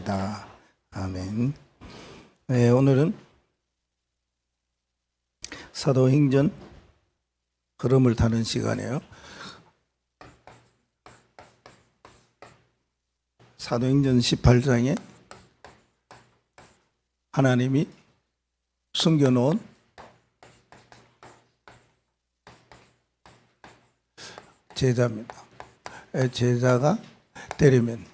기도합니다. 아멘. 네, 오늘은 사도행전 흐름을 타는 시간이에요. 사도행전 18장에 하나님이 숨겨놓은 제자입니다. 제자가 되려면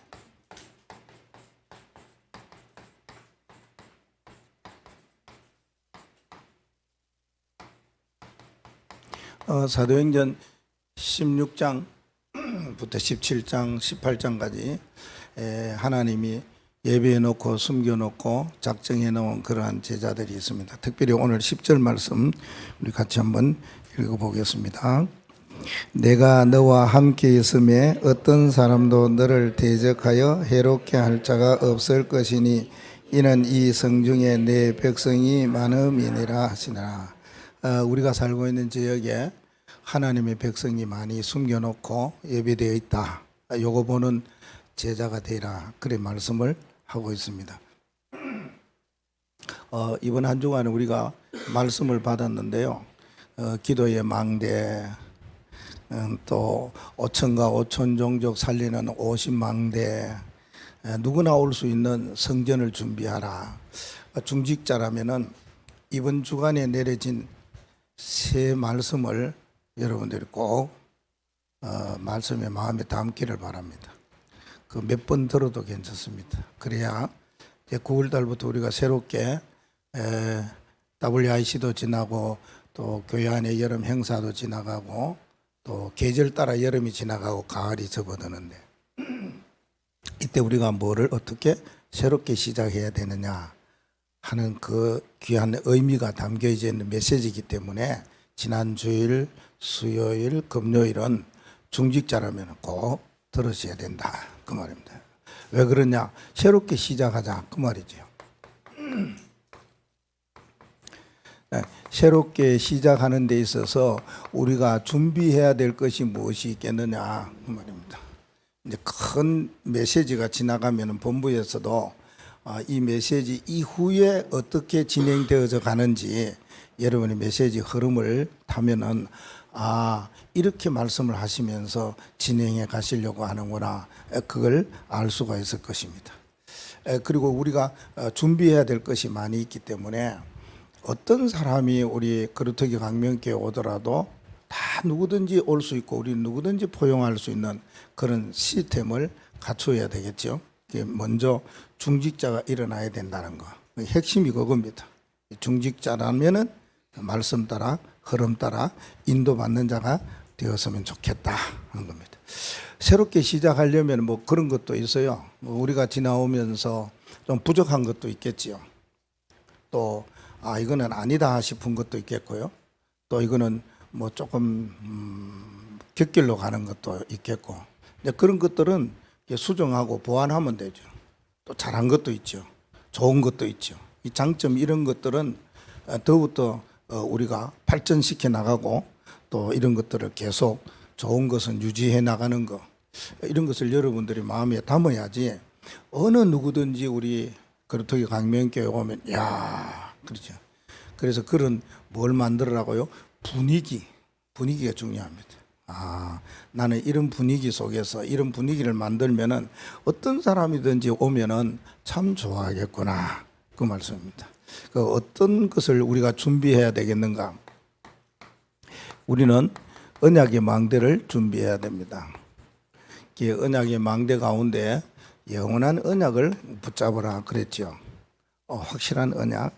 사도행전 16장부터 17장, 18장까지 하나님이 예배해 놓고 숨겨 놓고 작정해 놓은 그러한 제자들이 있습니다. 특별히 오늘 10절 말씀 우리 같이 한번 읽어 보겠습니다. 내가 너와 함께 있음에 어떤 사람도 너를 대적하여 해롭게 할 자가 없을 것이니 이는 이 성중에 내 백성이 많음이니라 하시니라. 우리가 살고 있는 지역에 하나님의 백성이 많이 숨겨놓고 예배되어 있다. 요거 보는 제자가 되라. 그래 말씀을 하고 있습니다. 이번 한 주간은 우리가 말씀을 받았는데요. 기도의 망대, 또 5천과 5천 종족 살리는 50망대, 누구나 올 수 있는 성전을 준비하라. 중직자라면은 이번 주간에 내려진 새 말씀을 여러분들이 꼭 말씀에 마음에 담기를 바랍니다. 그 몇 번 들어도 괜찮습니다. 그래야 이제 9월 달부터 우리가 새롭게 WIC도 지나고 또 교회 안에 여름 행사도 지나가고 또 계절 따라 여름이 지나가고 가을이 접어드는데 이때 우리가 뭐를 어떻게 새롭게 시작해야 되느냐 하는 그 귀한 의미가 담겨 있는 메시지이기 때문에 지난 주일, 수요일, 금요일은 중직자라면 꼭 들으셔야 된다 그 말입니다. 왜 그러냐? 새롭게 시작하자 그 말이죠. 새롭게 시작하는 데 있어서 우리가 준비해야 될 것이 무엇이 있겠느냐 그 말입니다. 이제 큰 메시지가 지나가면 본부에서도 이 메시지 이후에 어떻게 진행되어져 가는지 여러분의 메시지 흐름을 타면은 이렇게 말씀을 하시면서 진행해 가시려고 하는구나 그걸 알 수가 있을 것입니다. 그리고 우리가 준비해야 될 것이 많이 있기 때문에 어떤 사람이 우리 거루터기 강명교회 오더라도 다 누구든지 올 수 있고 우리 누구든지 포용할 수 있는 그런 시스템을 갖춰야 되겠죠. 먼저 중직자가 일어나야 된다는 거. 핵심이 그겁니다. 중직자라면은 말씀 따라 흐름 따라 인도받는 자가 되었으면 좋겠다 하는 겁니다. 새롭게 시작하려면 뭐 그런 것도 있어요. 우리가 지나오면서 좀 부족한 것도 있겠지요. 또 이거는 아니다 싶은 것도 있겠고요. 또 이거는 뭐 조금 곁길로 가는 것도 있겠고 이제 그런 것들은 수정하고 보완하면 되죠. 또 잘한 것도 있죠. 좋은 것도 있죠. 이 장점 이런 것들은 더욱더 우리가 발전시켜 나가고 또 이런 것들을 계속 좋은 것은 유지해 나가는 거 이런 것을 여러분들이 마음에 담아야지 어느 누구든지 우리 거루터기 강명교회 오면 그렇죠. 그래서 그런 뭘 만들으라고요? 분위기가 중요합니다. 나는 이런 분위기 속에서 이런 분위기를 만들면은 어떤 사람이든지 오면은 참 좋아하겠구나 그 말씀입니다. 그 어떤 것을 우리가 준비해야 되겠는가? 우리는 언약의 망대를 준비해야 됩니다. 그 언약의 망대 가운데 영원한 언약을 붙잡으라 그랬죠. 확실한 언약,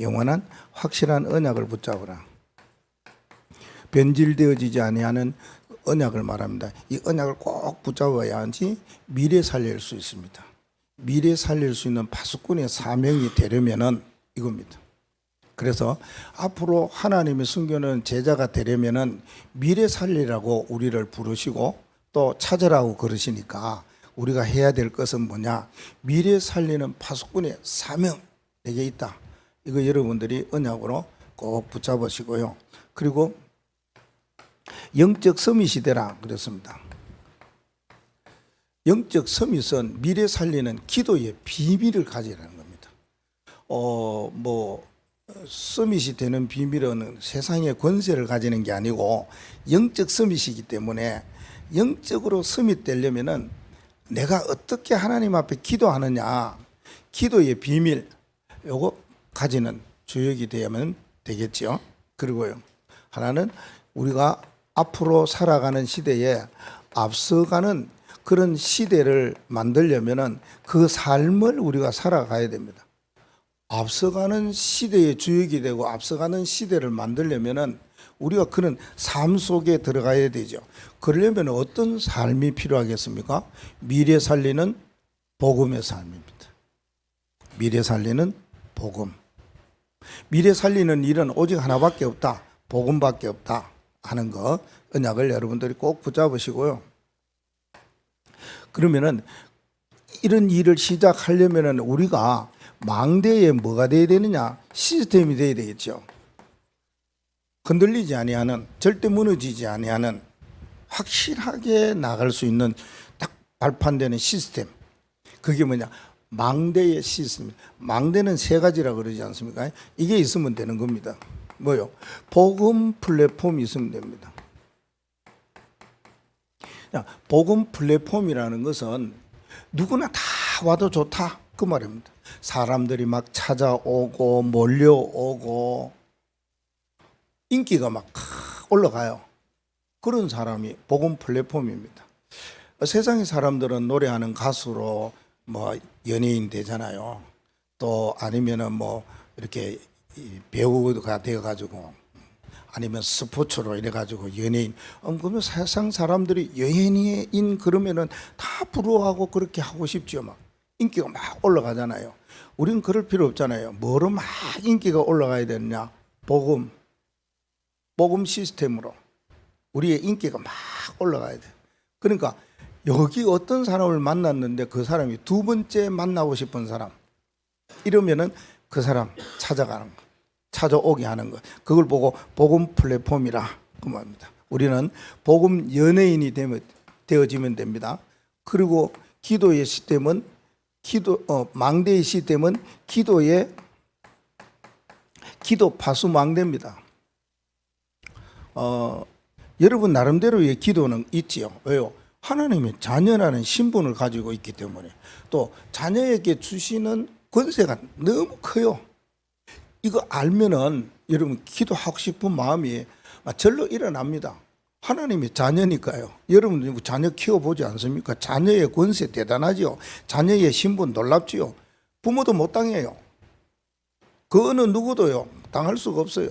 영원한 확실한 언약을 붙잡으라. 변질되어지지 아니하는 언약을 말합니다. 이 언약을 꼭 붙잡아야지 미래 살릴 수 있습니다. 미래 살릴 수 있는 파수꾼의 사명이 되려면은 이겁니다. 그래서 앞으로 하나님의 숨겨놓은 제자가 되려면은 미래 살리라고 우리를 부르시고 또 찾으라고 그러시니까 우리가 해야 될 것은 뭐냐? 미래 살리는 파수꾼의 사명 내게 있다. 이거 여러분들이 언약으로 꼭 붙잡으시고요. 그리고 영적 서밋이 되라 그랬습니다. 영적 서밋은 미래 살리는 기도의 비밀을 가지라는 겁니다. 서밋이 되는 비밀은 세상의 권세를 가지는 게 아니고 영적 서밋이기 때문에 영적으로 서밋 되려면은 내가 어떻게 하나님 앞에 기도하느냐, 기도의 비밀, 요거 가지는 주역이 되면 되겠죠. 그리고요, 하나는 우리가 앞으로 살아가는 시대에 앞서가는 그런 시대를 만들려면은 그 삶을 우리가 살아가야 됩니다. 앞서가는 시대의 주역이 되고 앞서가는 시대를 만들려면은 우리가 그런 삶 속에 들어가야 되죠. 그러려면 어떤 삶이 필요하겠습니까? 미래 살리는 복음의 삶입니다. 미래 살리는 복음. 미래 살리는 일은 오직 하나밖에 없다. 복음밖에 없다 하는 거, 언약을 여러분들이 꼭 붙잡으시고요. 그러면은 이런 일을 시작하려면은 우리가 망대에 뭐가 돼야 되느냐? 시스템이 돼야 되겠죠. 흔들리지 아니하는, 절대 무너지지 아니하는, 확실하게 나갈 수 있는 딱 발판되는 시스템. 그게 뭐냐? 망대의 시스템. 망대는 세 가지라 그러지 않습니까? 이게 있으면 되는 겁니다. 뭐요? 복음 플랫폼이 있으면 됩니다. 복음 플랫폼이라는 것은 누구나 다 와도 좋다 그 말입니다. 사람들이 막 찾아오고 몰려오고 인기가 막 올라가요. 그런 사람이 복음 플랫폼입니다. 세상의 사람들은 노래하는 가수로 뭐 연예인 되잖아요. 또 아니면은 뭐 이렇게 배우가 되어가지고, 아니면 스포츠로 이래가지고 연예인. 그러면 세상 사람들이 연예인 그러면은 다 부러워하고 그렇게 하고 싶죠. 막 인기가 막 올라가잖아요. 우리는 그럴 필요 없잖아요. 뭐로 막 인기가 올라가야 되느냐? 복음 시스템으로 우리의 인기가 막 올라가야 돼. 그러니까 여기 어떤 사람을 만났는데 그 사람이 두 번째 만나고 싶은 사람, 이러면은 그 사람 찾아가는 거, 찾아오게 하는 거, 그걸 보고 복음 플랫폼이라 그 말입니다. 우리는 복음 연예인이 되어지면 됩니다. 그리고 기도의 시스템은 망대의 시스템은 기도 파수 망대입니다. 여러분 나름대로의 기도는 있지요. 왜요? 하나님의 자녀라는 신분을 가지고 있기 때문에, 또 자녀에게 주시는 권세가 너무 커요. 이거 알면은 여러분 기도하고 싶은 마음이 절로 일어납니다. 하나님의 자녀니까요. 여러분 자녀 키워보지 않습니까? 자녀의 권세 대단하지요. 자녀의 신분 놀랍지요. 부모도 못 당해요. 그 어느 누구도요 당할 수가 없어요.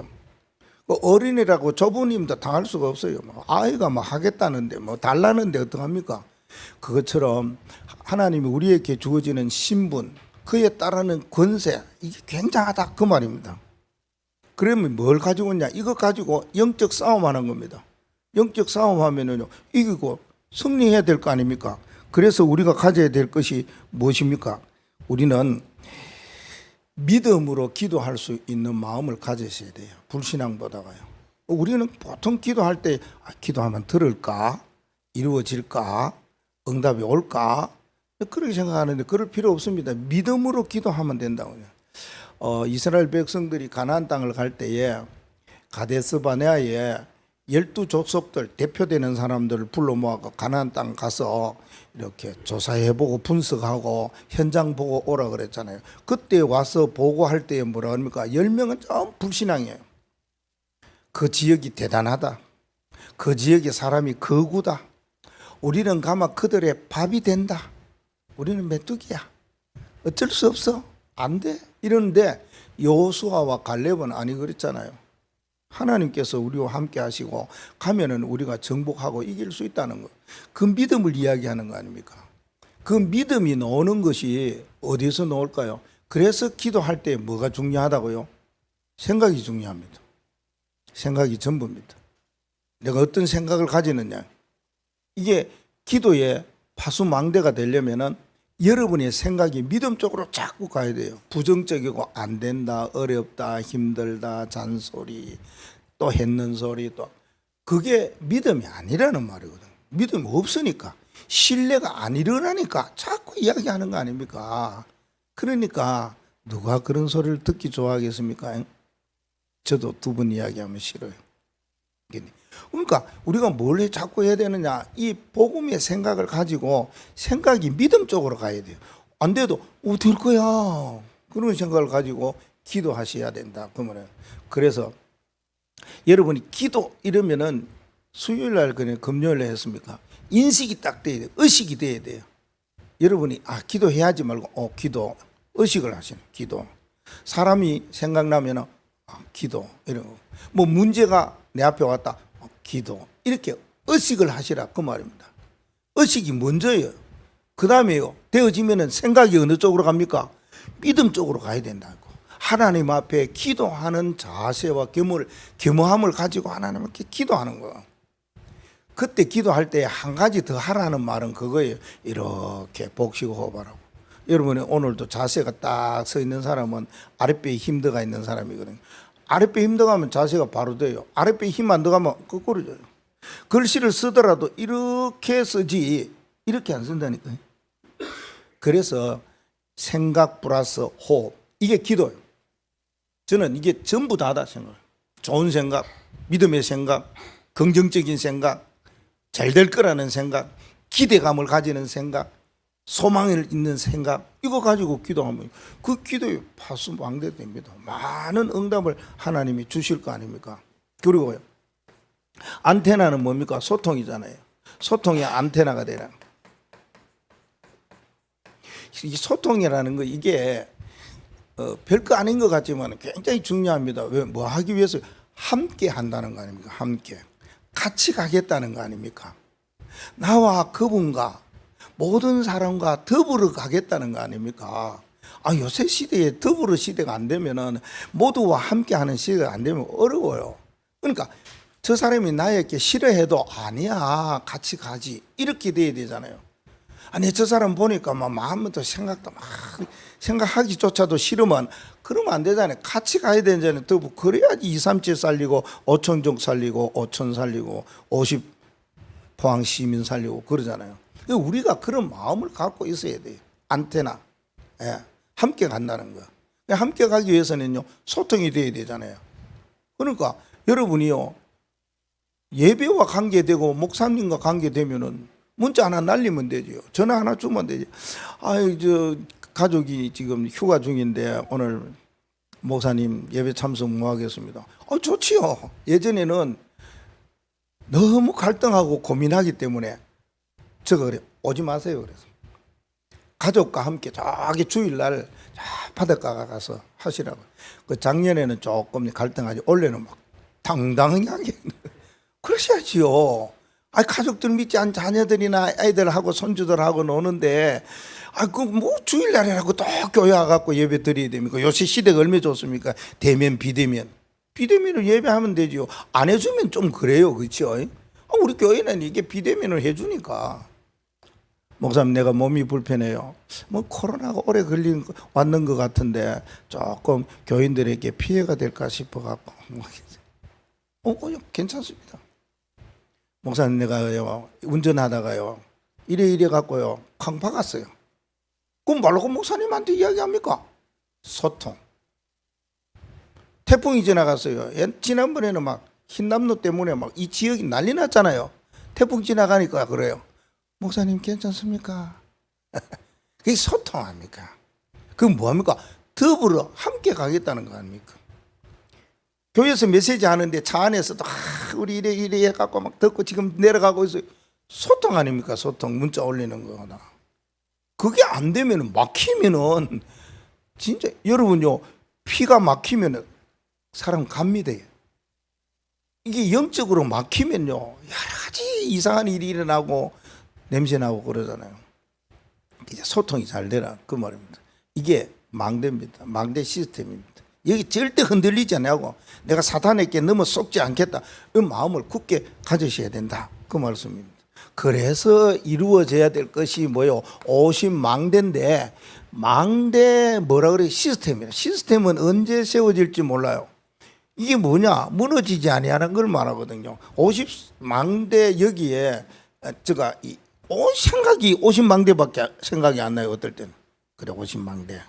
어린이라고 조부님도 당할 수가 없어요. 아이가 뭐 하겠다는데 뭐 달라는데 어떡합니까? 그것처럼 하나님이 우리에게 주어지는 신분, 그에 따르는 권세, 이게 굉장하다 그 말입니다. 그러면 뭘 가지고 있냐? 이거 가지고 영적 싸움하는 겁니다. 영적 싸움하면은요 이기고 승리해야 될 거 아닙니까? 그래서 우리가 가져야 될 것이 무엇입니까? 우리는 믿음으로 기도할 수 있는 마음을 가지셔야 돼요. 불신앙보다가요. 우리는 보통 기도할 때 기도하면 들을까? 이루어질까? 응답이 올까? 그렇게 생각하는데 그럴 필요 없습니다. 믿음으로 기도하면 된다고요. 이스라엘 백성들이 가나안 땅을 갈 때에 가데스 바네아에 12족속들 대표되는 사람들을 불러 모아서 가나안 땅 가서 이렇게 조사해보고 분석하고 현장 보고 오라 그랬잖아요. 그때 와서 보고할 때에 뭐라 합니까? 10명은 좀 불신앙이에요. 그 지역이 대단하다. 그 지역의 사람이 거구다. 우리는 가마 그들의 밥이 된다. 우리는 메뚜기야. 어쩔 수 없어. 안 돼. 이러는데 여호수아와 갈렙은 아니 그랬잖아요. 하나님께서 우리와 함께 하시고 가면은 우리가 정복하고 이길 수 있다는 거. 그 믿음을 이야기하는 거 아닙니까? 그 믿음이 나오는 것이 어디서 나올까요? 그래서 기도할 때 뭐가 중요하다고요? 생각이 중요합니다. 생각이 전부입니다. 내가 어떤 생각을 가지느냐. 이게 기도의 파수망대가 되려면은 여러분의 생각이 믿음 쪽으로 자꾸 가야 돼요. 부정적이고 안 된다, 어렵다, 힘들다, 잔소리, 또 했는 소리, 또 그게 믿음이 아니라는 말이거든요. 믿음이 없으니까 신뢰가 안 일어나니까 자꾸 이야기하는 거 아닙니까? 그러니까 누가 그런 소리를 듣기 좋아하겠습니까? 저도 두 번 이야기하면 싫어요. 그러니까 우리가 뭘 자꾸 해야 되느냐, 이 복음의 생각을 가지고 생각이 믿음 쪽으로 가야 돼요. 안 돼도 될 거야 그런 생각을 가지고 기도하셔야 된다. 그러면 그래서 여러분이 기도 이러면은 수요일 날 그냥 금요일 날 했습니까? 인식이 딱 돼야 돼요. 의식이 돼야 돼요. 여러분이 기도해야지 말고 기도 의식을 하시는 기도. 사람이 생각나면은 기도 이런 거. 뭐 문제가 내 앞에 왔다 기도 이렇게 의식을 하시라 그 말입니다. 의식이 먼저예요. 그 다음에요 되어지면은 생각이 어느 쪽으로 갑니까? 믿음 쪽으로 가야 된다고. 하나님 앞에 기도하는 자세와 겸허함을 가지고 하나님께 기도하는 거. 그때 기도할 때 한 가지 더 하라는 말은 그거예요. 이렇게 복식 호흡하라고. 여러분이 오늘도 자세가 딱 서 있는 사람은 아랫배에 힘 들어가 있는 사람이거든요. 아랫배 힘 들어가면 자세가 바로 돼요. 아랫배에 힘 안 들어가면 거꾸로 져요. 글씨를 쓰더라도 이렇게 쓰지 이렇게 안 쓴다니까요. 그래서 생각 플러스 호흡 이게 기도예요. 저는 이게 전부 다다 생각해요. 좋은 생각, 믿음의 생각, 긍정적인 생각, 잘 될 거라는 생각, 기대감을 가지는 생각, 소망을 있는 생각 이거 가지고 기도하면 그 기도에 파수망대됩니다. 많은 응답을 하나님이 주실 거 아닙니까? 그리고요 안테나는 뭡니까? 소통이잖아요. 소통이 안테나가 되라. 이 소통이라는 거 이게 별거 아닌 것 같지만 굉장히 중요합니다. 왜? 뭐 하기 위해서 함께 한다는 거 아닙니까? 함께 같이 가겠다는 거 아닙니까? 나와 그분과 모든 사람과 더불어 가겠다는 거 아닙니까? 요새 시대에 더불어 시대가 안 되면은 모두와 함께 하는 시대가 안 되면 어려워요. 그러니까 저 사람이 나에게 싫어해도 아니야 같이 가지 이렇게 돼야 되잖아요. 아니 저 사람 보니까 막 마음부터 생각도 막 생각하기조차도 싫으면 그러면 안 되잖아요. 같이 가야 되잖아요. 더불어 그래야지 2, 3째 살리고 5천족 살리고 5천 살리고 50포항 시민 살리고 그러잖아요. 우리가 그런 마음을 갖고 있어야 돼요. 안테나. 함께 간다는 거. 함께 가기 위해서는요 소통이 돼야 되잖아요. 그러니까 여러분이요 예배와 관계되고 목사님과 관계되면은 문자 하나 날리면 되죠. 전화 하나 주면 되죠. 저 가족이 지금 휴가 중인데 오늘 목사님 예배 참석 뭐 하겠습니다. 좋지요. 예전에는 너무 갈등하고 고민하기 때문에 저거 그래 오지 마세요. 그래서 가족과 함께 저기 주일날 바닷가 가서 하시라고. 그 작년에는 조금 갈등하지 올해는 막 당당하게 그러셔야지요. 가족들 믿지 않은 자녀들이나 애들하고 손주들하고 노는데 그 뭐 주일날이라고 또 교회 와갖고 예배 드려야 됩니까? 요새 시대가 얼마나 좋습니까? 대면 비대면을 예배하면 되지요. 안 해주면 좀 그래요. 그렇죠? 우리 교회는 이게 비대면을 해주니까. 목사님 내가 몸이 불편해요. 뭐 코로나가 오래 왔는 것 같은데 조금 교인들에게 피해가 될까 싶어갖고 괜찮습니다. 목사님 내가요 운전하다가요 이래 갖고요 쾅 박았어요. 그럼 말로 목사님한테 이야기합니까? 소통. 태풍이 지나갔어요. 지난번에는 막 흰남노 때문에 막 이 지역이 난리 났잖아요. 태풍 지나가니까 그래요. 목사님 괜찮습니까? 그게 소통 아닙니까? 그건 뭐합니까? 더불어 함께 가겠다는 거 아닙니까? 교회에서 메시지 하는데 차 안에서도 우리 이래 해갖고 막 듣고 지금 내려가고 있어요. 소통 아닙니까? 소통 문자 올리는 거나. 그게 안 되면 막히면은 진짜 여러분요 피가 막히면은 사람 갑니다. 이게 영적으로 막히면요 여러 가지 이상한 일이 일어나고 냄새 나고 그러잖아요. 이제 소통이 잘 되라 그 말입니다. 이게 망대입니다. 망대 시스템입니다. 여기 절대 흔들리지 않냐고 내가 사탄에게 넘어 속지 않겠다. 그 마음을 굳게 가지셔야 된다. 그 말씀입니다. 그래서 이루어져야 될 것이 뭐요? 오십망대인데 망대 뭐라 그래? 시스템이에요. 시스템은 언제 세워질지 몰라요. 이게 뭐냐? 무너지지 아니하는 걸 말하거든요. 50망대 여기에 제가 생각이 오십망대밖에 생각이 안 나요. 어떨 때는. 그래, 오십망대.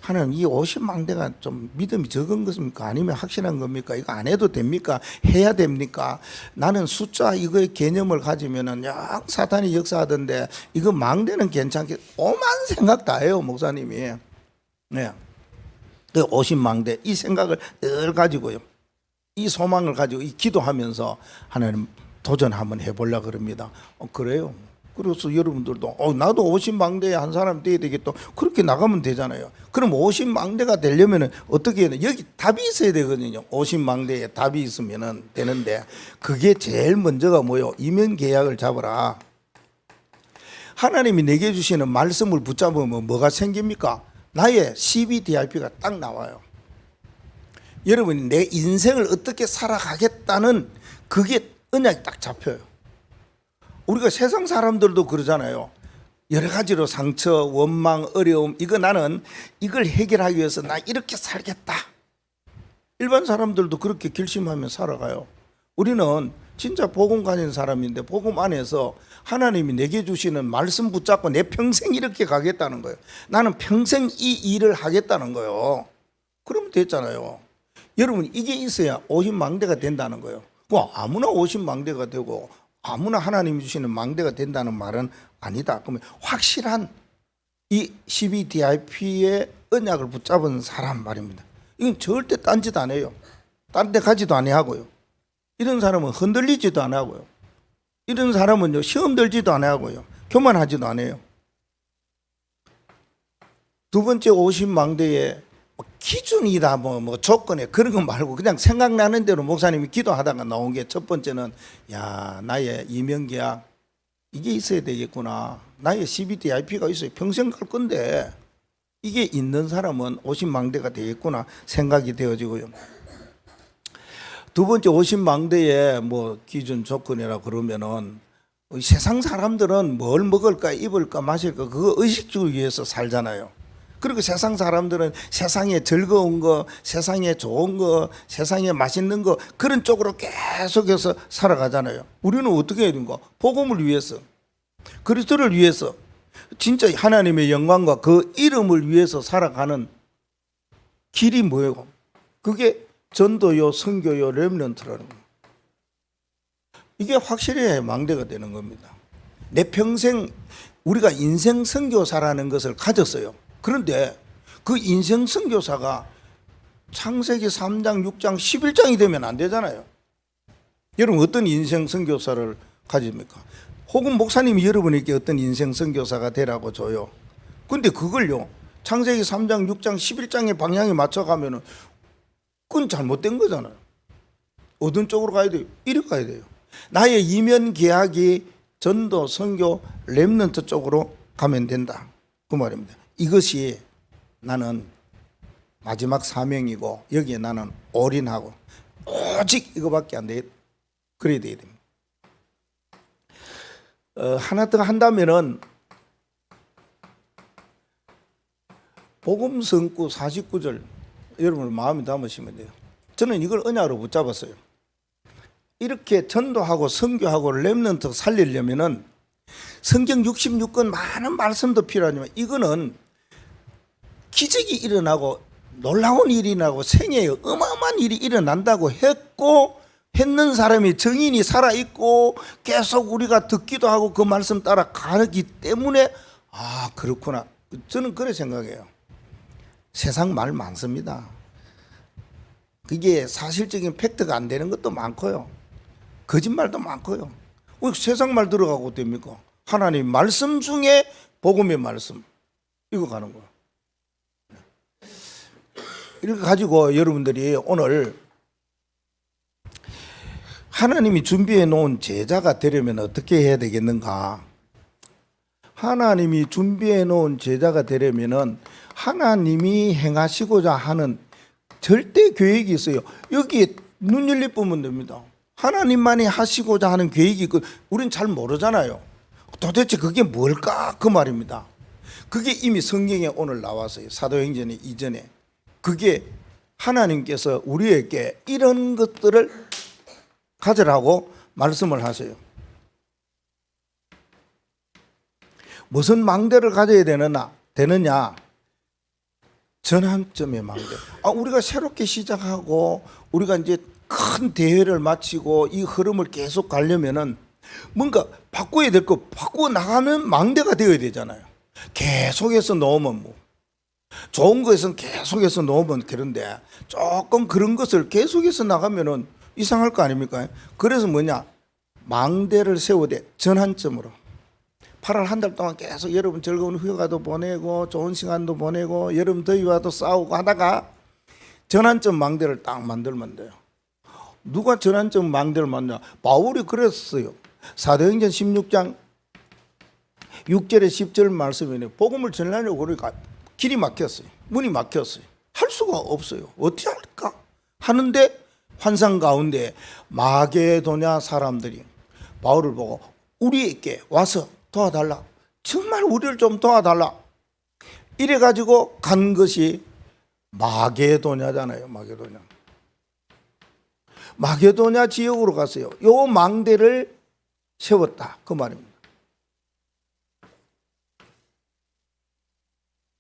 하나님, 이 오십망대가 좀 믿음이 적은 것입니까? 아니면 확실한 겁니까? 이거 안 해도 됩니까? 해야 됩니까? 나는 숫자 이거의 개념을 가지면은 야, 사탄이 역사하던데 이거 망대는 괜찮겠? 오만 생각 다 해요, 목사님이. 네. 그 오십망대 이 생각을 늘 가지고요. 이 소망을 가지고 이 기도하면서 하나님 도전 한번 해보려고 그럽니다. 그래요. 그래서 여러분들도 나도 50망대에 한 사람 돼야 되겠다. 그렇게 나가면 되잖아요. 그럼 50망대가 되려면 어떻게 해야 돼? 여기 답이 있어야 되거든요. 50망대에 답이 있으면 되는데 그게 제일 먼저가 뭐요? 이면계약을 잡으라. 하나님이 내게 주시는 말씀을 붙잡으면 뭐가 생깁니까? 나의 CBDIP가 딱 나와요. 여러분이 내 인생을 어떻게 살아가겠다는 그게 언약이 딱 잡혀요. 우리가 세상 사람들도 그러잖아요. 여러 가지로 상처, 원망, 어려움, 이거 나는 이걸 해결하기 위해서 나 이렇게 살겠다. 일반 사람들도 그렇게 결심하며 살아가요. 우리는 진짜 복음 가진 사람인데 복음 안에서 하나님이 내게 주시는 말씀 붙잡고 내 평생 이렇게 가겠다는 거예요. 나는 평생 이 일을 하겠다는 거예요. 그러면 됐잖아요. 여러분, 이게 있어야 오십망대가 된다는 거예요. 아무나 오십망대가 되고 아무나 하나님이 주시는 망대가 된다는 말은 아니다. 그러면 확실한 이 CBDIP의 언약을 붙잡은 사람 말입니다. 이건 절대 딴짓 안 해요. 딴 데 가지도 안 하고요. 이런 사람은 흔들리지도 안 하고요. 이런 사람은 시험 들지도 안 하고요. 교만하지도 안 해요. 두 번째 오십망대의 기준이다 뭐 조건에 그런 거 말고 그냥 생각나는 대로 목사님이 기도하다가 나온 게 첫 번째는 나의 이명계약 이게 있어야 되겠구나. 나의 CBDIP가 있어요. 평생 갈 건데 이게 있는 사람은 오십망대가 되겠구나 생각이 되어지고요. 두 번째 오십망대의 뭐 기준 조건이라 그러면은 세상 사람들은 뭘 먹을까 입을까 마실까 그거 의식주를 위해서 살잖아요. 그리고 세상 사람들은 세상에 즐거운 거, 세상에 좋은 거, 세상에 맛있는 거 그런 쪽으로 계속해서 살아가잖아요. 우리는 어떻게 해야 되는가? 복음을 위해서, 그리스도를 위해서, 진짜 하나님의 영광과 그 이름을 위해서 살아가는 길이 뭐예요? 그게 전도요, 선교요, 렘넌트라는 거예요. 이게 확실해야 망대가 되는 겁니다. 내 평생 우리가 인생 선교사라는 것을 가졌어요. 그런데 그 인생 선교사가 창세기 3장, 6장, 11장이 되면 안 되잖아요. 여러분 어떤 인생 선교사를 가집니까? 혹은 목사님이 여러분에게 어떤 인생 선교사가 되라고 줘요. 근데 그걸요 창세기 3장, 6장, 11장의 방향에 맞춰가면은 그건 잘못된 거잖아요. 어떤 쪽으로 가야 돼요? 이리 가야 돼요. 나의 이면 계약이 전도, 선교, 렘넌트 쪽으로 가면 된다. 그 말입니다. 이것이 나는 마지막 사명이고 여기에 나는 올인하고 오직 이거밖에 안 돼. 그래야 돼야 됩니다. 하나 더 한다면은 복음 성구 49절 여러분 마음에 담으시면 돼요. 저는 이걸 언약으로 붙잡았어요. 이렇게 전도하고 선교하고 렘넌트 살리려면은 성경 66권 많은 말씀도 필요하지만 이거는 기적이 일어나고 놀라운 일이 일어나고 생애에 어마어마한 일이 일어난다고 했는 사람이 정인이 살아있고 계속 우리가 듣기도 하고 그 말씀 따라 가기 때문에 그렇구나. 저는 그렇게 생각해요. 세상 말 많습니다. 그게 사실적인 팩트가 안 되는 것도 많고요. 거짓말도 많고요. 왜 세상 말 들어가고 됩니까? 하나님 말씀 중에 복음의 말씀 이거 가는 거예요. 이렇게 가지고 여러분들이 오늘 하나님이 준비해 놓은 제자가 되려면 어떻게 해야 되겠는가? 하나님이 준비해 놓은 제자가 되려면은 하나님이 행하시고자 하는 절대 계획이 있어요. 여기에 눈 열리 보면 됩니다. 하나님만이 하시고자 하는 계획이 있고 우린 잘 모르잖아요. 도대체 그게 뭘까? 그 말입니다. 그게 이미 성경에 오늘 나왔어요. 사도행전 이전에. 그게 하나님께서 우리에게 이런 것들을 가져라고 말씀을 하세요. 무슨 망대를 가져야 되느냐? 전환점의 망대. 우리가 새롭게 시작하고 우리가 이제 큰 대회를 마치고 이 흐름을 계속 가려면은 뭔가 바꿔야 될 거 바꾸어 나가면 망대가 되어야 되잖아요. 계속해서 놓으면 좋은 것은 계속해서 놓으면 그런데 조금 그런 것을 계속해서 나가면은 이상할 거 아닙니까? 그래서 망대를 세우되 전환점으로 8월 한 달 동안 계속 여러분 즐거운 휴가도 보내고 좋은 시간도 보내고 여름 더위와도 싸우고 하다가 전환점 망대를 딱 만들면 돼요. 누가 전환점 망대를 만드냐? 바울이 그랬어요. 사도행전 16장 6절에 10절 말씀이네. 복음을 전하려고 그러니까 길이 막혔어요. 문이 막혔어요. 할 수가 없어요. 어떻게 할까? 하는데 환상 가운데 마게도냐 사람들이 바울을 보고 우리에게 와서 도와달라. 정말 우리를 좀 도와달라. 이래가지고 간 것이 마게도냐잖아요. 마게도냐 지역으로 갔어요. 요 망대를 세웠다. 그 말입니다.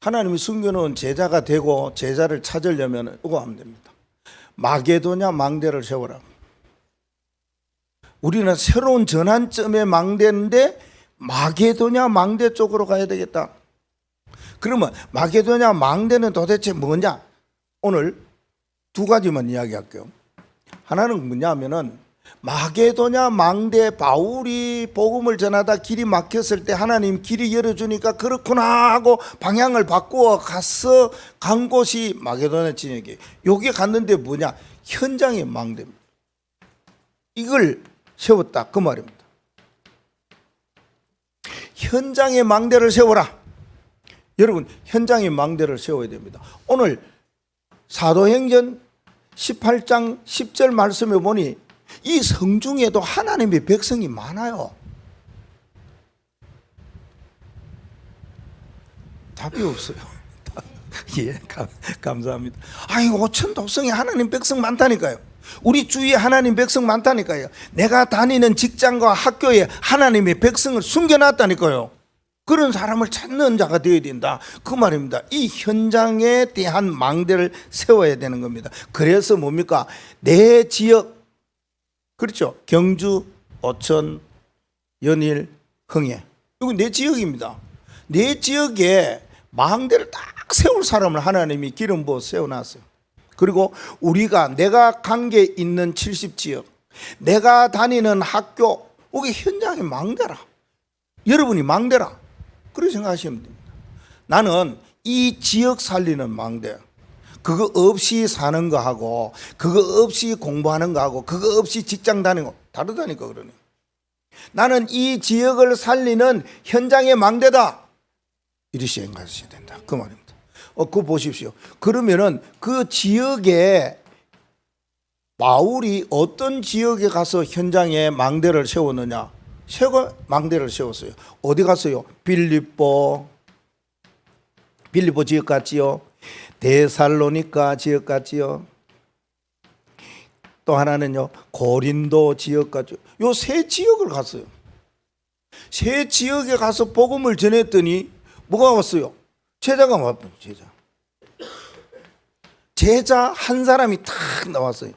하나님이 숨겨놓은 제자가 되고 제자를 찾으려면 이거 하면 됩니다. 마게도냐 망대를 세워라. 우리는 새로운 전환점의 망대인데 마게도냐 망대 쪽으로 가야 되겠다. 그러면 마게도냐 망대는 도대체 뭐냐? 오늘 두 가지만 이야기할게요. 하나는 뭐냐면은 마게도냐 망대 바울이 복음을 전하다 길이 막혔을 때 하나님 길이 열어주니까 그렇구나 하고 방향을 바꾸어 간 곳이 마게도냐 지역이에요. 여기 갔는데 뭐냐? 현장의 망대입니다. 이걸 세웠다 그 말입니다. 현장의 망대를 세워라. 여러분 현장의 망대를 세워야 됩니다. 오늘 사도행전 18장 10절 말씀에 보니 이 성중에도 하나님의 백성이 많아요. 답이 없어요. 예, 감사합니다. 5천 독성에 하나님 백성 많다니까요. 우리 주위에 하나님 백성 많다니까요. 내가 다니는 직장과 학교에 하나님의 백성을 숨겨놨다니까요. 그런 사람을 찾는 자가 되어야 된다 그 말입니다. 이 현장에 대한 망대를 세워야 되는 겁니다. 그래서 뭡니까? 내 지역, 그렇죠? 경주, 어천, 연일, 흥해, 이거 내 지역입니다. 내 지역에 망대를 딱 세울 사람을 하나님이 기름 부어 세워놨어요. 그리고 내가 관계 있는 70지역, 내가 다니는 학교, 여기 현장의 망대라. 여러분이 망대라. 그렇게 생각하시면 됩니다. 나는 이 지역 살리는 망대, 그거 없이 사는 거하고 그거 없이 공부하는 거하고 그거 없이 직장 다니는 거 다르다니까. 그러네. 나는 이 지역을 살리는 현장의 망대다. 이렇게 생각하셔야 된다 그 말입니다. 그거 보십시오. 그러면은 그 지역에 바울이 어떤 지역에 가서 현장에 망대를 세웠느냐? 망대를 세웠어요. 어디 갔어요? 빌립보 지역 갔지요. 데살로니가 지역 갔지요. 또 하나는요 고린도 지역 갔죠. 요 세 지역을 갔어요. 세 지역에 가서 복음을 전했더니 뭐가 왔어요? 제자가 왔어요. 제자 한 사람이 탁 나왔어요.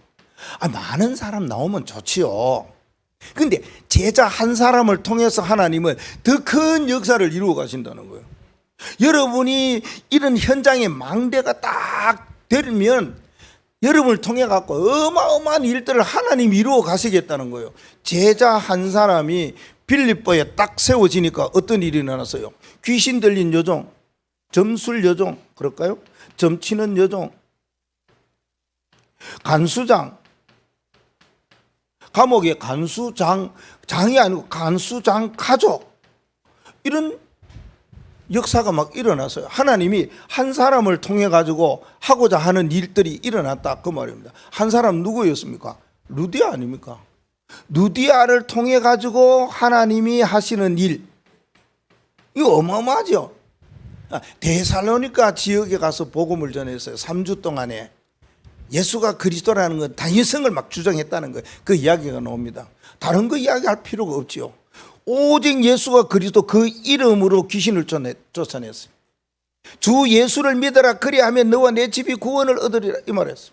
많은 사람 나오면 좋지요. 근데 제자 한 사람을 통해서 하나님은 더 큰 역사를 이루어 가신다는 거예요. 여러분이 이런 현장에 망대가 딱 되면 여러분을 통해 갖고 어마어마한 일들을 하나님이 이루어 가시겠다는 거예요. 제자 한 사람이 빌립보에 딱 세워지니까 어떤 일이 일어났어요? 귀신 들린 여종, 점술 여종, 그럴까요? 점치는 여종, 간수장, 감옥의 장이 아니고 간수장 가족, 이런 역사가 막 일어났어요. 하나님이 한 사람을 통해 가지고 하고자 하는 일들이 일어났다 그 말입니다. 한 사람 누구였습니까? 루디아 아닙니까? 루디아를 통해 가지고 하나님이 하시는 일, 이거 어마어마하죠. 데살로니가 지역에 가서 복음을 전했어요. 3주 동안에 예수가 그리스도라는 건 다인성을 막 주장했다는 거예요. 그 이야기가 나옵니다. 다른 거 이야기할 필요가 없지요. 오직 예수가 그리스도 그 이름으로 귀신을 쫓아냈어요. 주 예수를 믿어라 그리하면 너와 내 집이 구원을 얻으리라 이 말했어요.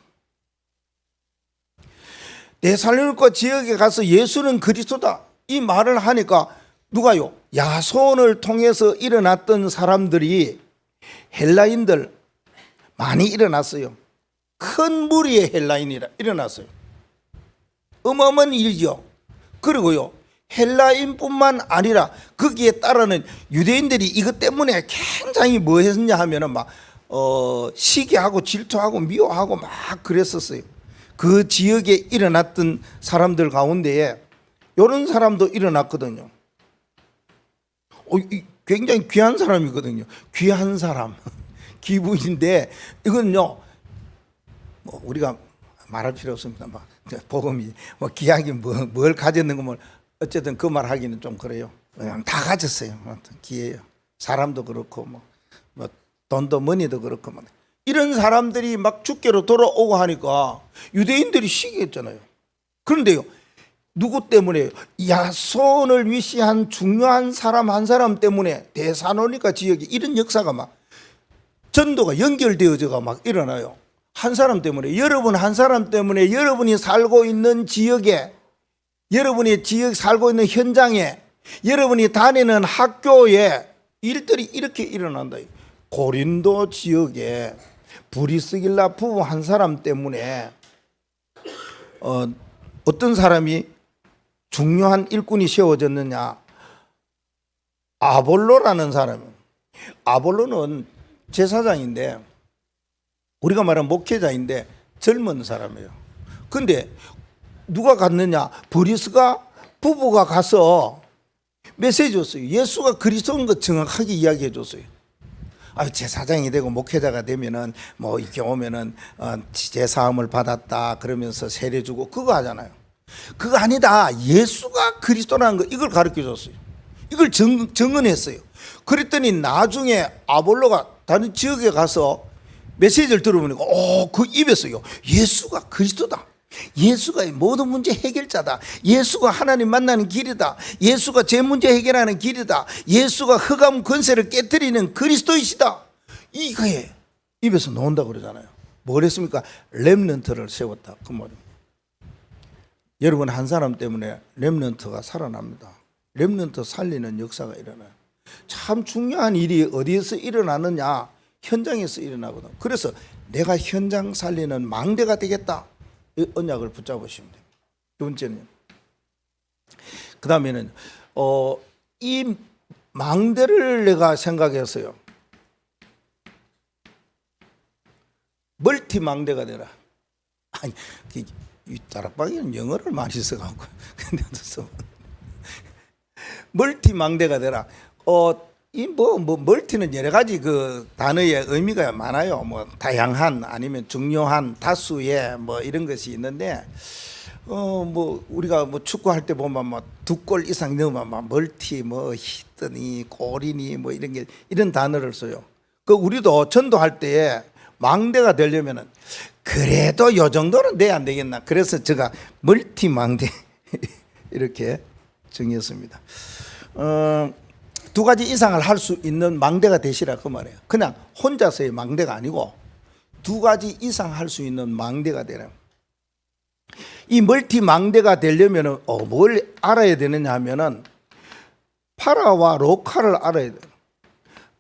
데살로니가 지역에 가서 예수는 그리스도다 이 말을 하니까 누가요? 야손을 통해서 일어났던 사람들이 헬라인들 많이 일어났어요. 큰 무리의 헬라인이라 일어났어요. 어마어마한 일이죠. 그리고요 헬라인뿐만 아니라 거기에 따르는 유대인들이 이것 때문에 굉장히 뭐 했냐 하면은 막 시기하고 질투하고 미워하고 막 그랬었어요. 그 지역에 일어났던 사람들 가운데에 이런 사람도 일어났거든요. 굉장히 귀한 사람이거든요. 귀한 사람 기부인데 이건요 뭐 우리가 말할 필요 없습니다. 막 복음이 뭐 귀하게 뭘 가졌는 거 뭐 어쨌든 그 말 하기는 좀 그래요. 그냥 다 가졌어요. 기회요. 사람도 그렇고 뭐 돈도 머니도 그렇고 뭐 이런 사람들이 막 주께로 돌아오고 하니까 유대인들이 시기했잖아요. 그런데요 누구 때문에? 야손을 위시한 중요한 사람 한 사람 때문에 데살로니가 지역에 이런 역사가 막 전도가 연결되어져가 막 일어나요. 한 사람 때문에, 여러분 한 사람 때문에 여러분이 살고 있는 지역에, 여러분이 지역 살고 있는 현장에, 여러분이 다니는 학교에 일들이 이렇게 일어난다. 고린도 지역에 브리스길라 부부 한 사람 때문에 어떤 사람이 중요한 일꾼이 세워졌느냐? 아볼로라는 사람. 아볼로는 제사장인데 우리가 말하는 목회자인데 젊은 사람이에요. 근데 누가 갔느냐? 브리스가 부부가 가서 메시지 줬어요. 예수가 그리스도인 거 정확하게 이야기해 줬어요. 제사장이 되고 목회자가 되면은 뭐 이렇게 오면은 제사함을 받았다 그러면서 세례 주고 그거 하잖아요. 그거 아니다. 예수가 그리스도라는 거 이걸 가르쳐 줬어요. 이걸 정언했어요. 그랬더니 나중에 아볼로가 다른 지역에 가서 메시지를 들어보니까 그 입에서요 예수가 그리스도다. 예수가 모든 문제 해결자다. 예수가 하나님 만나는 길이다. 예수가 제 문제 해결하는 길이다. 예수가 흑암 권세를 깨뜨리는 그리스도이시다. 이거에 입에서 나온다 그러잖아요. 뭘 했습니까? 렘넌트를 세웠다 그 말입니다. 여러분 한 사람 때문에 렘넌트가 살아납니다. 렘넌트 살리는 역사가 일어나요. 참 중요한 일이 어디에서 일어나느냐? 현장에서 일어나거든. 그래서 내가 현장 살리는 망대가 되겠다. 이 언약을 붙잡으시면 됩니다. 두 번째는 그 다음에는 이 망대를 내가 생각했어요. 멀티 망대가 되라. 아니 이 다락방에는 영어를 많이 써갖고 근데 멀티 망대가 되라. 이 멀티는 여러 가지 그 단어의 의미가 많아요. 뭐 다양한 아니면 중요한 다수의 뭐 이런 것이 있는데 뭐 우리가 뭐 축구할 때 보면 뭐 2골 이상 넣으면 막 멀티 뭐 히트니 골이니 뭐 이런 게 이런 단어를 써요. 그 우리도 전도할 때에 망대가 되려면은 그래도 요 정도는 돼야 안 되겠나. 그래서 제가 멀티 망대 이렇게 정했습니다. 두 가지 이상을 할 수 있는 망대가 되시라 그 말이에요. 그냥 혼자서의 망대가 아니고 두 가지 이상 할 수 있는 망대가 되라. 이 멀티 망대가 되려면 뭘 알아야 되느냐 하면은 파라와 로카를 알아야 돼요.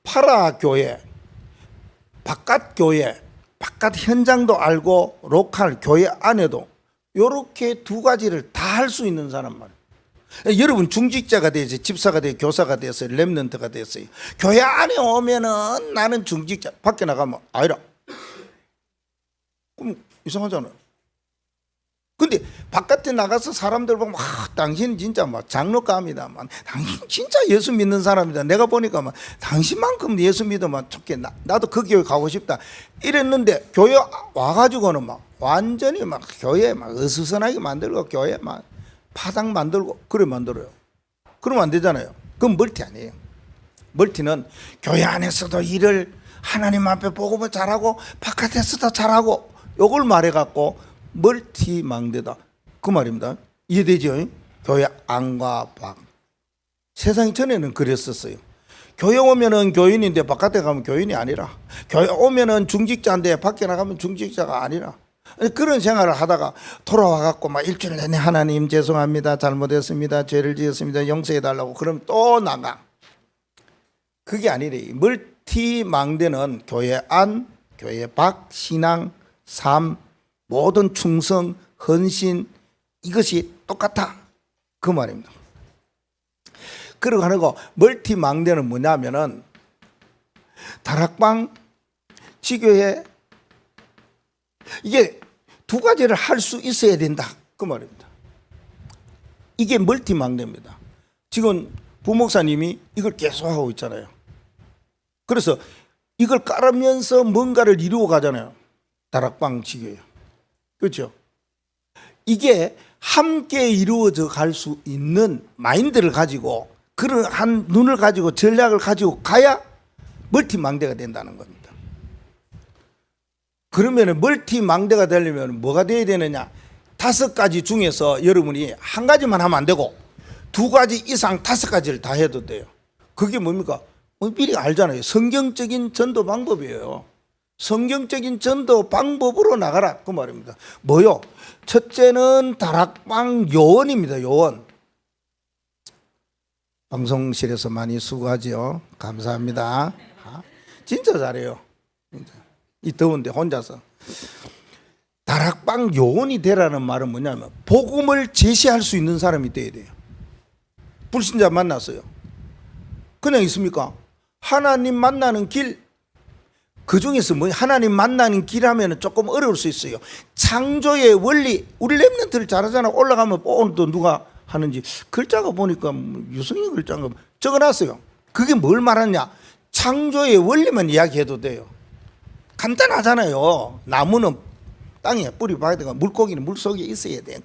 파라 교회, 바깥 교회, 바깥 현장도 알고 로컬 교회 안에도 이렇게 두 가지를 다 할 수 있는 사람 말이에요. 여러분 중직자가 되지, 집사가 되고 교사가 됐어요, 렘넌트가 됐어요. 교회 안에 오면은 나는 중직자, 밖에 나가면 아니라. 그럼 이상하잖아요. 근데 바깥에 나가서 사람들 보면 당신 진짜 막 장로감이다만, 당신 진짜 예수 믿는 사람이다. 내가 보니까 막 당신만큼 예수 믿으면 좋겠나. 나도 그 교회 가고 싶다. 이랬는데 교회 와가지고는 막 완전히 막 교회 막 어수선하게 만들고 교회 막 파당 만들고 그래 만들어요. 그러면 안 되잖아요. 그건 멀티 아니에요. 멀티는 교회 안에서도 일을 하나님 앞에 복음을 잘하고 바깥에서도 잘하고 요걸 말해갖고 멀티 망대다 그 말입니다. 이해되죠? 교회 안과 밖. 세상이 전에는 그랬었어요. 교회 오면은 교인인데 바깥에 가면 교인이 아니라, 교회 오면은 중직자인데 밖에 나가면 중직자가 아니라, 그런 생활을 하다가 돌아와 갖고 막 일주일 내내 하나님 죄송합니다, 잘못했습니다, 죄를 지었습니다, 용서해 달라고. 그럼 또 나가. 그게 아니래. 멀티망대는 교회 안, 교회 밖, 신앙, 삶, 모든 충성, 헌신, 이것이 똑같아, 그 말입니다. 그러고 하는 거, 멀티망대는 뭐냐면은 다락방, 지교회, 이게 두 가지를 할 수 있어야 된다, 그 말입니다. 이게 멀티망대입니다. 지금 부목사님이 이걸 계속 하고 있잖아요. 그래서 이걸 깔으면서 뭔가를 이루어 가잖아요. 다락방 지교회. 그렇죠? 이게 함께 이루어져 갈 수 있는 마인드를 가지고, 그러한 눈을 가지고 전략을 가지고 가야 멀티망대가 된다는 겁니다. 그러면 멀티망대가 되려면 뭐가 돼야 되느냐? 5가지 중에서 여러분이 한 가지만 하면 안 되고 2가지 이상 5가지를 다 해도 돼요. 그게 뭡니까? 미리 알잖아요. 성경적인 전도 방법이에요. 성경적인 전도 방법으로 나가라, 그 말입니다. 뭐요? 첫째는 다락방 요원입니다. 요원. 방송실에서 많이 수고하죠. 감사합니다. 진짜 잘해요. 이 더운데 혼자서. 다락방 요원이 되라는 말은 뭐냐면 복음을 제시할 수 있는 사람이 돼야 돼요. 불신자 만났어요. 그냥 있습니까? 하나님 만나는 길, 그 중에서 뭐 하나님 만나는 길 하면 조금 어려울 수 있어요. 창조의 원리, 우리 랩런트를 잘하잖아. 올라가면 오늘도 누가 하는지 글자가 보니까 유성이 글자가 적어놨어요. 그게 뭘 말하냐? 창조의 원리만 이야기해도 돼요. 간단하잖아요. 나무는 땅에 뿌리 박아야 되고, 물고기는 물속에 있어야 돼.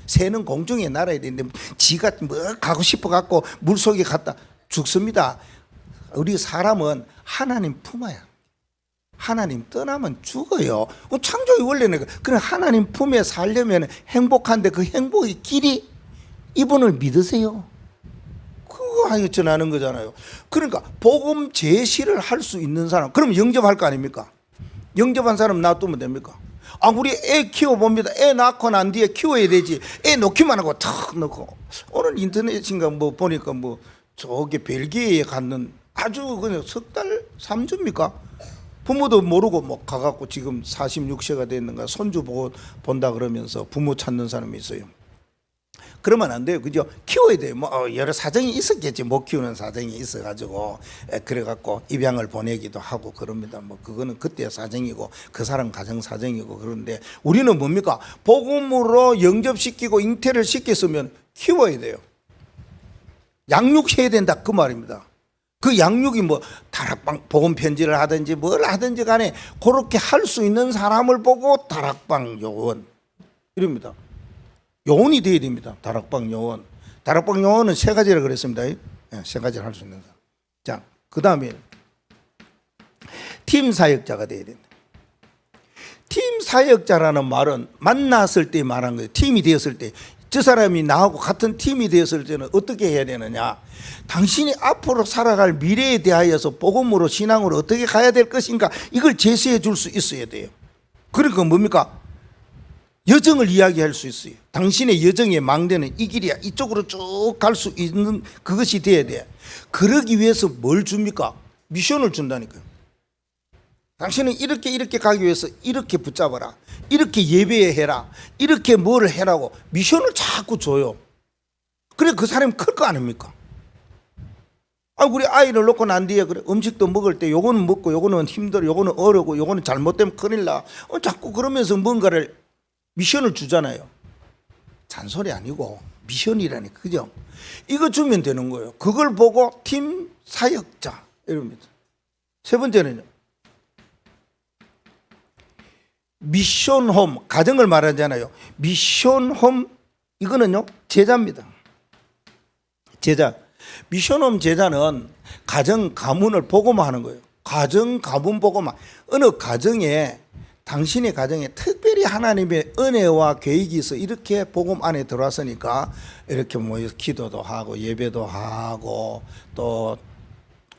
새는 공중에 날아야 되는데 지가 뭐 가고 싶어 갖고 물속에 갔다 죽습니다. 우리 사람은 하나님 품어야, 하나님 떠나면 죽어요. 창조의 원리는 그런 하나님 품에 살려면 행복한데 그 행복의 길이 이분을 믿으세요. 그거 하여튼 거잖아요. 그러니까 복음 제시를 할 수 있는 사람, 그럼 영접할 거 아닙니까? 영접한 사람 놔두면 됩니까? 우리 애 키워봅니다. 애 낳고 난 뒤에 키워야 되지. 애 놓기만 하고 탁 놓고. 오늘 인터넷인가 뭐 보니까 뭐 저기 벨기에에 갔는 아주 그냥 3달 3주입니까? 부모도 모르고 뭐 가갖고 지금 46세가 됐는가 손주 보고 본다 그러면서 부모 찾는 사람이 있어요. 그러면 안 돼요. 그죠? 키워야 돼요. 뭐 여러 사정이 있었겠지. 못 키우는 사정이 있어가지고 그래갖고 입양을 보내기도 하고 그럽니다. 뭐 그거는 그때의 사정이고 그 사람 가정 사정이고. 그런데 우리는 뭡니까? 복음으로 영접시키고 잉태를 시켰으면 키워야 돼요. 양육해야 된다, 그 말입니다. 그 양육이 뭐 다락방 복음 편지를 하든지 뭘 하든지 간에 그렇게 할 수 있는 사람을 보고 다락방 요원 이럽니다. 요원이 되어야 됩니다. 다락방 요원. 다락방 요원은 3가지라 그랬습니다. 3가지를 할 수 있는 사람. 자, 그 다음에 팀 사역자가 되어야 된다. 팀 사역자라는 말은 만났을 때 말한 거예요. 팀이 되었을 때. 저 사람이 나하고 같은 팀이 되었을 때는 어떻게 해야 되느냐? 당신이 앞으로 살아갈 미래에 대하여서 복음으로 신앙으로 어떻게 가야 될 것인가, 이걸 제시해 줄 수 있어야 돼요. 그러니까 뭡니까? 여정을 이야기할 수 있어요. 당신의 여정의 망대는 이 길이야. 이쪽으로 쭉 갈 수 있는 그것이 돼야 돼. 그러기 위해서 뭘 줍니까? 미션을 준다니까요. 당신은 이렇게 가기 위해서 이렇게 붙잡아라. 이렇게 예배해라. 이렇게 뭐를 해라고 미션을 자꾸 줘요. 그래 그 사람이 클 거 아닙니까? 우리 아이를 놓고 난 뒤에 그래 음식도 먹을 때 요거는 먹고 요거는 힘들어, 요거는 어려고, 요거는 잘못되면 큰일 나. 자꾸 그러면서 뭔가를 미션을 주잖아요. 잔소리 아니고 미션이라니까, 그죠? 이거 주면 되는 거예요. 그걸 보고 팀 사역자 이럽니다. 3번째는요, 미션홈, 가정을 말하잖아요. 미션홈, 이거는요 제자입니다. 제자. 미션홈 제자는 가정 가문을 복음화하는 거예요. 가정 가문 복음화. 어느 가정에 당신의 가정에 특별히 하나님의 은혜와 계획이 있어 이렇게 복음 안에 들어왔으니까 이렇게 모여서 기도도 하고 예배도 하고 또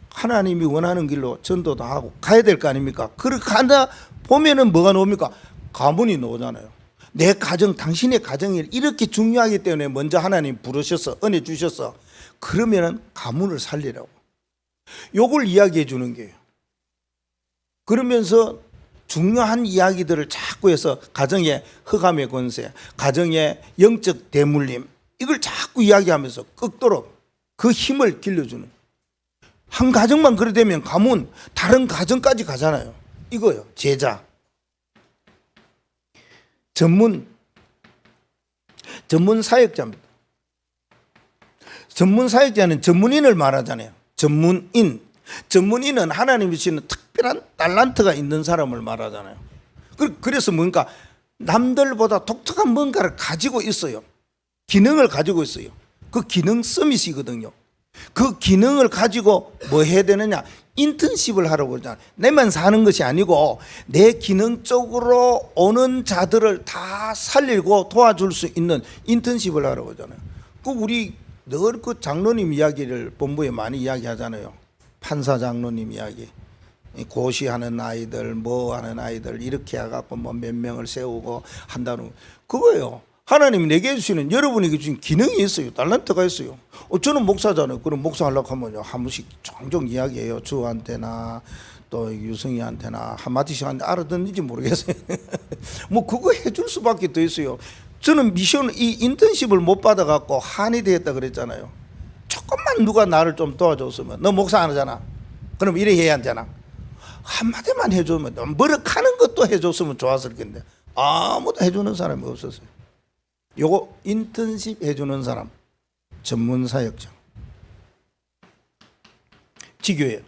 하나님이 원하는 길로 전도도 하고 가야 될 거 아닙니까? 그렇게 가다 보면은 뭐가 나옵니까? 가문이 나오잖아요. 내 가정, 당신의 가정이 이렇게 중요하기 때문에 먼저 하나님 부르셔서 은혜 주셔서 그러면은 가문을 살리라고 요걸 이야기해 주는 거예요. 그러면서 중요한 이야기들을 자꾸 해서 가정의 흑암의 권세, 가정의 영적 대물림 이걸 자꾸 이야기하면서 끄도록 그 힘을 길러주는, 한 가정만 그래 되면 가문 다른 가정까지 가잖아요. 이거요. 제자 전문 사역자입니다. 전문 사역자는 전문인을 말하잖아요. 전문인은 하나님이 주시는 특별한 달란트가 있는 사람을 말하잖아요. 그래서 뭔가 남들보다 독특한 뭔가를 가지고 있어요. 기능을 가지고 있어요. 그 기능 서밋이거든요. 그 기능을 가지고 뭐 해야 되느냐? 인턴십을 하라고 그러잖아요. 내만 사는 것이 아니고 내 기능 쪽으로 오는 자들을 다 살리고 도와줄 수 있는 인턴십을 하라고 그러잖아요. 우리 늘 그 장로님 이야기를 본부에 많이 이야기하잖아요. 판사 장로님 이야기. 고시하는 아이들, 뭐 하는 아이들 이렇게 해갖고 뭐 몇 명을 세우고 한다는 그거예요. 하나님이 내게 주시는, 여러분에게 주신 기능이 있어요. 달란트가 있어요. 저는 목사잖아요. 그럼 목사 하려고 하면 한 번씩 종종 이야기해요. 주한테나 또 유성이한테나 한마디씩 하는데 알아듣는지 모르겠어요. 뭐 그거 해줄 수밖에 더 있어요. 저는 이 인턴십을 못 받아갖고 한이 되었다 그랬잖아요. 조금만 누가 나를 좀 도와줬으면, 너 목사 안 하잖아. 그럼 이래 해야 하잖아. 한마디만 해주면, 머럭하는 것도 해줬으면 좋았을 텐데 아무도 해주는 사람이 없었어요. 요거 인턴십 해주는 사람, 전문 사역자. 지교회.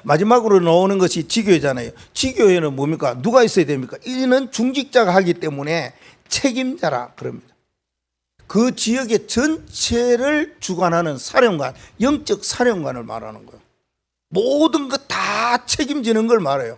마지막으로 나오는 것이 지교회잖아요. 지교회는 뭡니까? 누가 있어야 됩니까? 이는 중직자가 하기 때문에 책임자라 그럽니다. 그 지역의 전체를 주관하는 사령관, 영적 사령관을 말하는 거예요. 모든 것 다 책임지는 걸 말해요.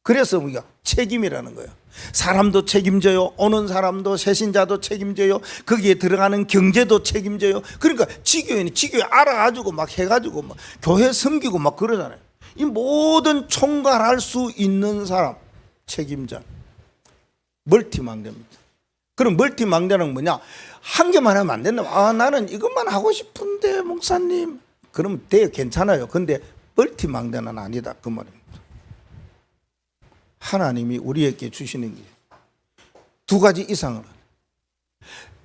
그래서 우리가 책임이라는 거예요. 사람도 책임져요. 오는 사람도, 새신자도 책임져요. 거기에 들어가는 경제도 책임져요. 그러니까 지교회는 지교회 알아가지고 막 해가지고 막 교회 섬기고 막 그러잖아요. 이 모든 총괄할 수 있는 사람, 책임자, 멀티망대입니다. 그럼 멀티망대는 뭐냐? 한 개만 하면 안 된다. 나는 이것만 하고 싶은데 목사님. 그러면 돼요. 괜찮아요. 근데 멀티망대는 아니다 그 말입니다. 하나님이 우리에게 주시는 게 두 가지 이상을,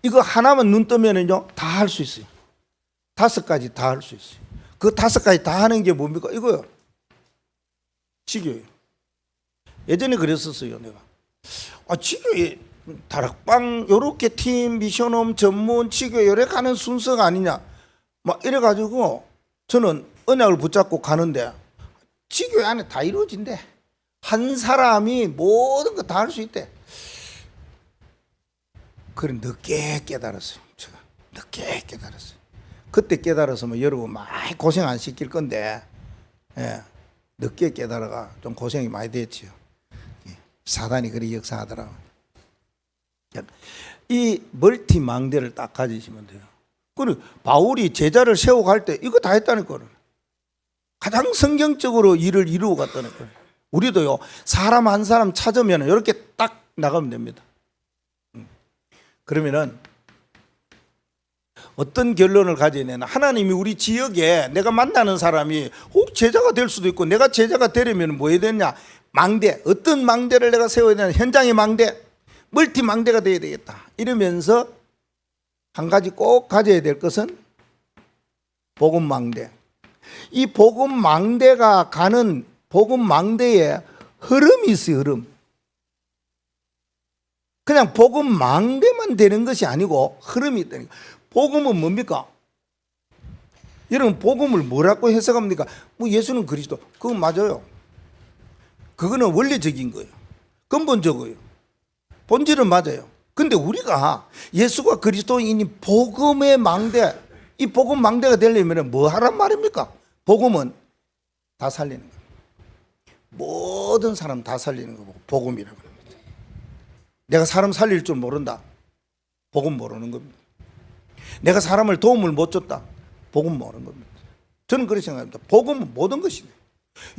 이거 하나만 눈 뜨면은요 다 할 수 있어요. 5가지 다 할 수 있어요. 그 5가지 다 하는 게 뭡니까? 이거요. 지교예요. 예전에 그랬었어요. 내가 지교에 다락방 요렇게 팀 미션홈 전문 지교에 요래 가는 순서가 아니냐 막 이래가지고 저는 언약을 붙잡고 가는데 지교회 안에 다 이루어진대. 한 사람이 모든 거 다 할 수 있대. 그래 늦게 깨달았어요. 제가 늦게 깨달았어요. 그때 깨달았으면 여러분 많이 고생 안 시킬 건데, 늦게 깨달아가 좀 고생이 많이 됐지요. 사단이 그리 역사하더라고요. 이 멀티망대를 딱 가지시면 돼요. 그리고 바울이 제자를 세우고 갈 때 이거 다 했다는 거는 가장 성경적으로 일을 이루어 갔다는 거예요. 우리도요, 사람 한 사람 찾으면 이렇게 딱 나가면 됩니다. 그러면은 어떤 결론을 가져야 되나? 하나님이 우리 지역에 내가 만나는 사람이 혹 제자가 될 수도 있고, 내가 제자가 되려면 뭐 해야 되냐? 망대. 어떤 망대를 내가 세워야 되냐? 현장의 망대, 멀티 망대가 돼야 되겠다. 이러면서 한 가지 꼭 가져야 될 것은 복음 망대. 이 복음 망대가 가는 복음 망대에 흐름이 있어요. 흐름. 그냥 복음 망대만 되는 것이 아니고 흐름이 있다는 거예요. 복음은 뭡니까? 여러분 복음을 뭐라고 해석합니까? 뭐 예수는 그리스도. 그건 맞아요. 그거는 원리적인 거예요. 근본적이에요. 본질은 맞아요. 근데 우리가 예수가 그리스도인이 복음의 망대, 이 복음 망대가 되려면 뭐 하란 말입니까? 복음은 다 살리는 거예요. 모든 사람 다 살리는 거 보고 복음이라고 합니다. 내가 사람 살릴 줄 모른다. 복음 모르는 겁니다. 내가 사람을 도움을 못 줬다. 복음 모르는 겁니다. 저는 그렇게 생각합니다. 복음은 모든 것이네.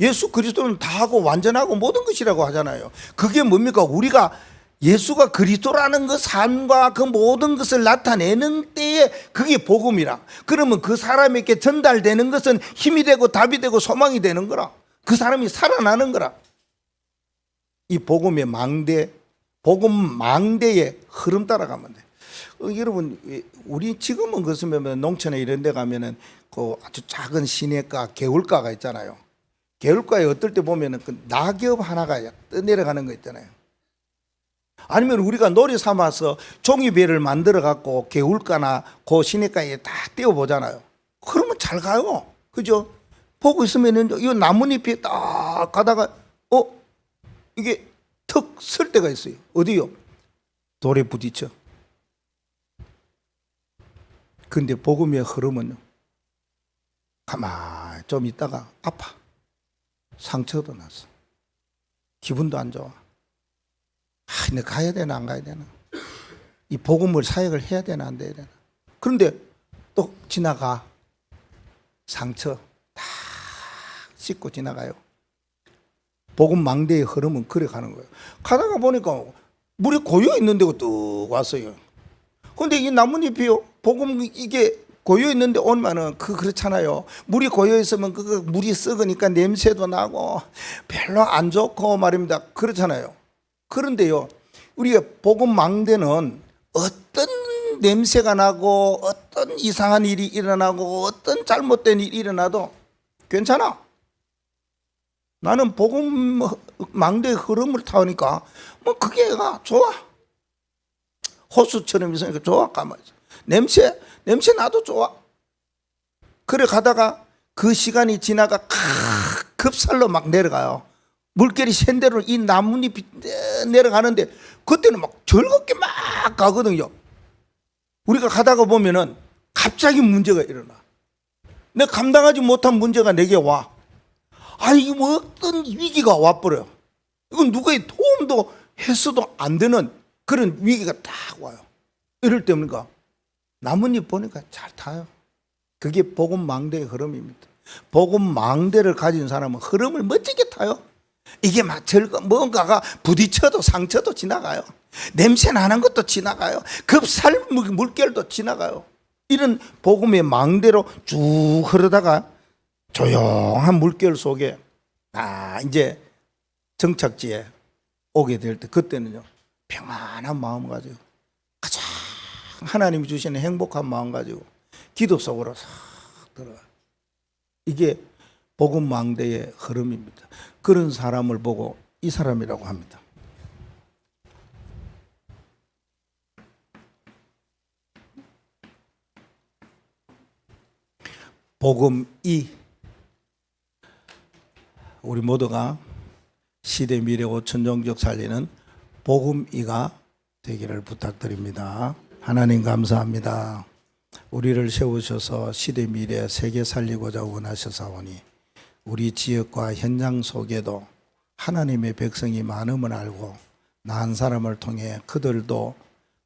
예수 그리스도는 다 하고 완전하고 모든 것이라고 하잖아요. 그게 뭡니까? 우리가 예수가 그리스도라는 그 삶과 그 모든 것을 나타내는 때에 그게 복음이라. 그러면 그 사람에게 전달되는 것은 힘이 되고 답이 되고 소망이 되는 거라. 그 사람이 살아나는 거라. 이 복음의 망대, 복음 망대의 흐름 따라가면 돼. 여러분, 우리 지금은 그렇으면 농촌에 이런 데 가면은 그 아주 작은 시내가, 개울가가 있잖아요. 개울가에 어떨 때 보면은 그 낙엽 하나가 떠내려가는 거 있잖아요. 아니면 우리가 놀이 삼아서 종이배를 만들어 갖고 개울가나 그 시내가에 다 띄워 보잖아요. 그러면 잘 가요. 그죠? 보고 있으면은 이 나뭇잎이 딱 가다가 이게 턱 쓸 때가 있어요. 어디요? 돌에 부딪혀. 근데 복음의 흐름은요, 가만히 좀 있다가 아파. 상처도 났어. 기분도 안 좋아. 내가 가야 되나 안 가야 되나? 이 복음을 사역을 해야 되나 안 돼야 되나? 그런데 또 지나가. 상처 다 씻고 지나가요. 복음 망대의 흐름은 그래 가는 거예요. 가다가 보니까 물이 고여 있는 데가 뚝 왔어요. 근데 이 나뭇잎이요, 복음 이게 고여 있는데 오면은 그렇잖아요. 물이 고여 있으면 물이 썩으니까 냄새도 나고 별로 안 좋고 말입니다. 그렇잖아요. 그런데요, 우리가 복음 망대는 어떤 냄새가 나고 어떤 이상한 일이 일어나고 어떤 잘못된 일이 일어나도 괜찮아. 나는 복음 망대의 흐름을 타니까 뭐 그게가 좋아. 호수처럼 있으니까 좋아. 가만히 냄새 나도 좋아. 그래 가다가 그 시간이 지나가 급살로 막 내려가요. 물결이 샌 대로 이 나뭇잎이 내려가는데 그때는 막 즐겁게 막 가거든요. 우리가 가다가 보면은 갑자기 문제가 일어나. 내가 감당하지 못한 문제가 내게 와. 이게 뭐 어떤 위기가 와버려. 이건 누구의 도움도 했어도 안 되는 그런 위기가 딱 와요. 이럴 때 뭡니까? 나뭇잎 보니까 잘 타요. 그게 복음 망대의 흐름입니다. 복음 망대를 가진 사람은 흐름을 멋지게 타요. 이게 막 뭔가가 부딪혀도 상처도 지나가요. 냄새 나는 것도 지나가요. 급살 물결도 지나가요. 이런 복음의 망대로 쭉 흐르다가 조용한 물결 속에 이제 정착지에 오게 될 때 그때는요, 평안한 마음 가지고 가장 하나님이 주시는 행복한 마음 가지고 기도 속으로 싹 들어가요. 이게 복음 망대의 흐름입니다. 그런 사람을 보고 이 사람이라고 합니다. 복음이 우리 모두가 시대 미래 오천 종족 살리는 복음이가 되기를 부탁드립니다. 하나님 감사합니다. 우리를 세우셔서 시대 미래 세계 살리고자 원하셔사오니 우리 지역과 현장 속에도 하나님의 백성이 많음을 알고 난 사람을 통해 그들도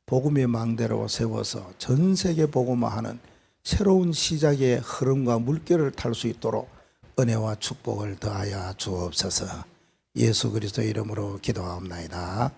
복음의 망대로 세워서 전 세계 복음화하는 새로운 시작의 흐름과 물결을 탈 수 있도록 은혜와 축복을 더하여 주옵소서. 예수 그리스도 이름으로 기도하옵나이다.